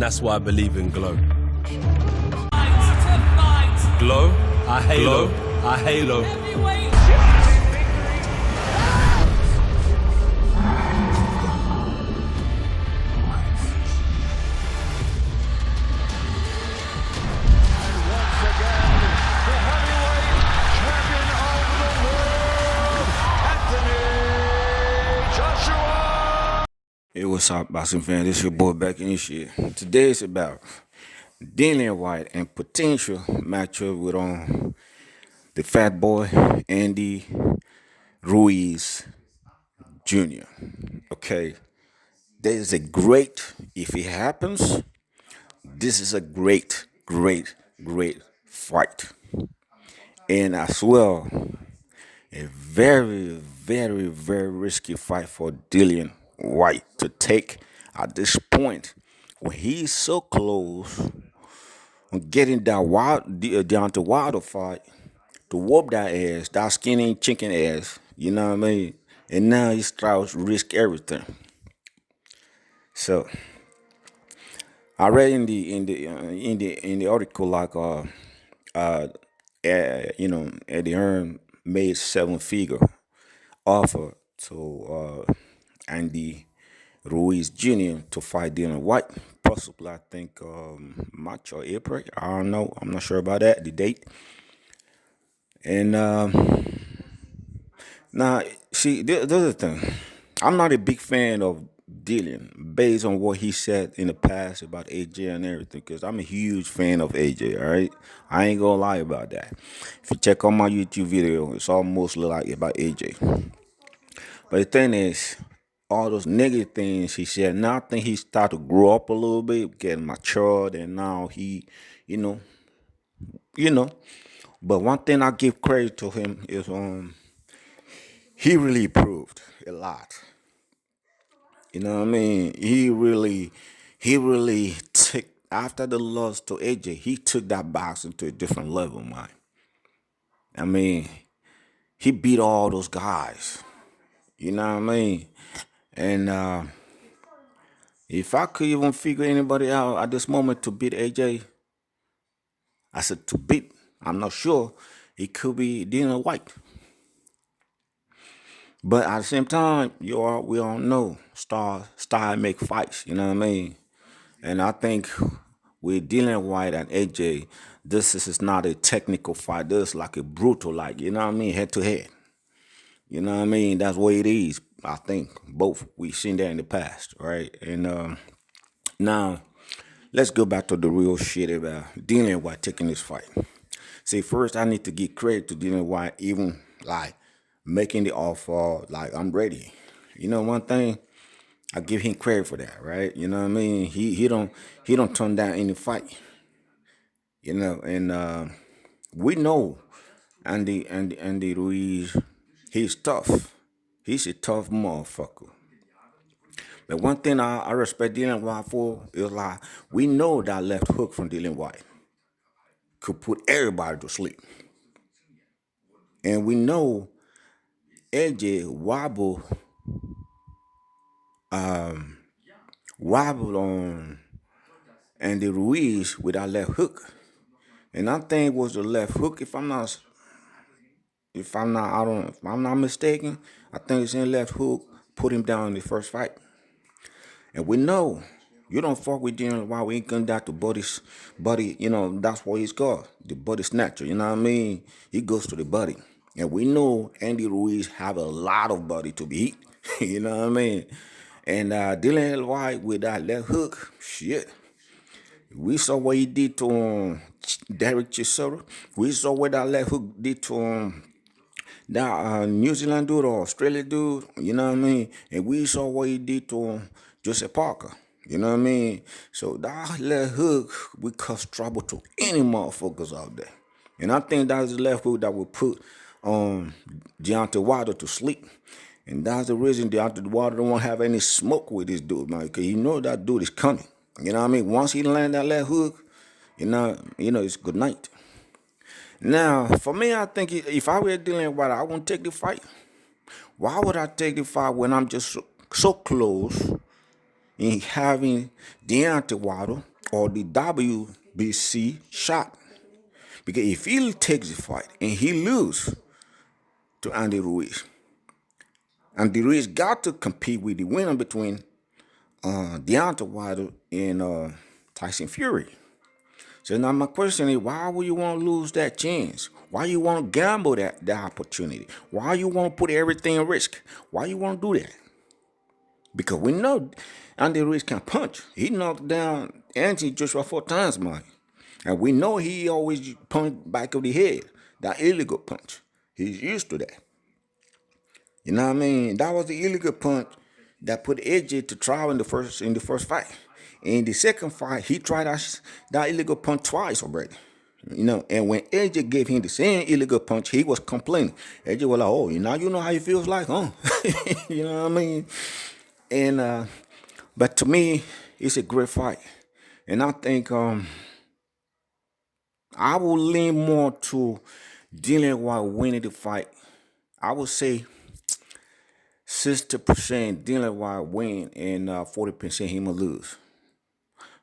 And that's why I believe in Glow. Fight. Glow, I halo, I halo. Heavyweight. Hey, what's up, boxing fan? This your boy back in this shit. Today is about Dillian Whyte and potential matchup with the fat boy Andy Ruiz Jr. Okay, this is a great. If it happens, this is a great fight, and as well, a very risky fight for Dillian Whyte to take at this point when he's so close on getting that down to Wilder fight to whoop that ass, that skinny chicken ass. You know what I mean? And now he's trying to risk everything. So I read in the article like Eddie Hearn made 7-figure offer to Andy Ruiz Jr. to fight Dillian Whyte, possibly I think March or April. I don't know. I'm not sure about that, the date. And now, see, the other thing, I'm not a big fan of Dillian based on what he said in the past about AJ and everything, because I'm a huge fan of AJ, all right? I ain't gonna lie about that. If you check on my YouTube video, it's almost like about AJ. But the thing is, all those negative things he said, now I think he started to grow up a little bit, getting matured, and now he, you know. But one thing I give credit to him is he really improved a lot. You know what I mean? He really took, after the loss to AJ, he took that boxing to a different level, man. I mean, he beat all those guys. You know what I mean? And if I could even figure anybody out at this moment to beat AJ, I said to beat, I'm not sure. It could be Dillian Whyte. But at the same time, we all know style make fights, you know what I mean? And I think with Dillian Whyte and AJ, this is not a technical fight. This is like a brutal, like, you know what I mean, head to head. You know what I mean? That's what it is. I think both we've seen that in the past, right? And now let's go back to the real shit about Dillian Whyte taking this fight. See, first I need to give credit to Dillian Whyte, even like making the offer, like I'm ready. You know, one thing, I give him credit for that, right? You know what I mean? He don't turn down any fight. You know, and we know Andy Ruiz, he's tough. He's a tough motherfucker. But one thing I respect Dillian Whyte for is like, we know that left hook from Dillian Whyte could put everybody to sleep. And we know AJ wobbled on Andy Ruiz with that left hook. And I think it was the left hook, if I'm not mistaken, I think it's in left hook, put him down in the first fight. And we know you don't fuck with Dillian Whyte, we ain't going down to body, you know, that's what he's called, the body snatcher, you know what I mean? He goes to the body. And we know Andy Ruiz have a lot of body to beat, you know what I mean? And Dillian Whyte with that left hook, shit. We saw what he did to Derek Chisora. We saw what that left hook did to that New Zealand dude or Australia dude, you know what I mean? And we saw what he did to Joseph Parker, you know what I mean? So that left hook will cause trouble to any motherfuckers out there. And I think that's the left hook that will put Deontay Wilder to sleep. And that's the reason Deontay Wilder don't want to have any smoke with this dude, man, because you know that dude is coming. You know what I mean? Once he land that left hook, you know, it's good night. Now, for me, I think if I were Dillian Whyte, I wouldn't take the fight. Why would I take the fight when I'm just so close in having Deontay Wilder or the WBC shot. Because if he takes the fight and he loses to Andy Ruiz, Andy Ruiz got to compete with the winner between Deontay Wilder and Tyson Fury. So now my question is, why would you want to lose that chance? Why you want to gamble that opportunity? Why you want to put everything at risk? Why you want to do that? Because we know Andy Ruiz can punch. He knocked down Anthony Joshua 4 times, man. And we know he always punch back of the head. That illegal punch. He's used to that. You know what I mean? That was the illegal punch that put AJ to trial in the first fight. In the second fight, he tried that illegal punch twice already. You know, and when AJ gave him the same illegal punch, he was complaining. AJ was like, "Oh, now you know how it feels like, huh?" You know what I mean? And but to me, it's a great fight, and I think I will lean more to Dillian Whyte winning the fight. I would say 60% Dillian Whyte win and 40% him will lose.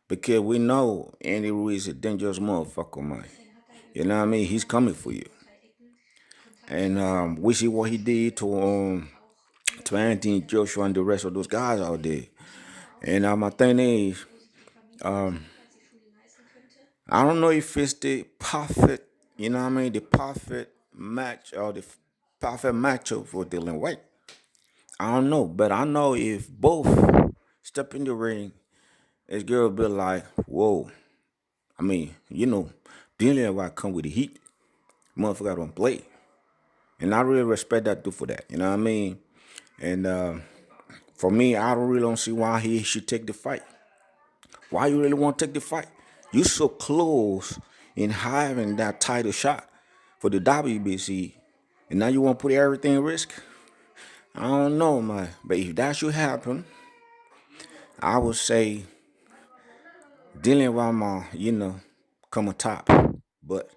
Because we know Andy Ruiz is a dangerous motherfucker, man. You know what I mean? He's coming for you. And we see what he did to Anthony Joshua and the rest of those guys out there. And my thing is, I don't know if it's the perfect, you know what I mean, the perfect match or the perfect matchup for Dillian Whyte. I don't know, but I know if both step in the ring, it's gonna be like, whoa. I mean, you know, Dillian Whyte come with the heat. Motherfucker don't play. And I really respect that dude for that. You know what I mean? And for me, I really don't see why he should take the fight. Why you really want to take the fight? You so close in having that title shot for the WBC, and now you want to put everything at risk? I don't know, man. But if that should happen, I would say Dillian Whyte, you know, come on top. But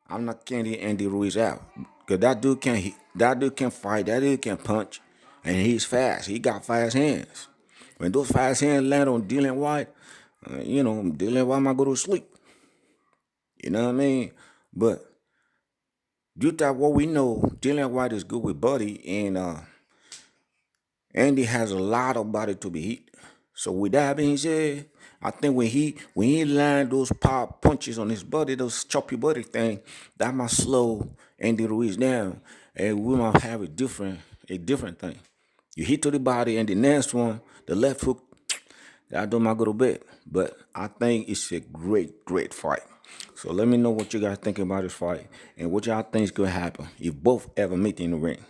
I'm not counting Andy Ruiz out. Because that dude can fight, that dude can punch, and he's fast. He got fast hands. When those fast hands land on Dillian Whyte, you know, Dillian Whyte might go to sleep. You know what I mean? But due to what we know, Dillian Whyte is good with body, and Andy has a lot of body to be hit. So with that being said, I think when he land those power punches on his body, those choppy body thing, that might slow Andy Ruiz down, and we might have a different thing. You hit to the body, and the next one, the left hook, that don't might go to bed. But I think it's a great fight. So let me know what you guys think about this fight and what y'all think is gonna happen if both ever meet in the ring.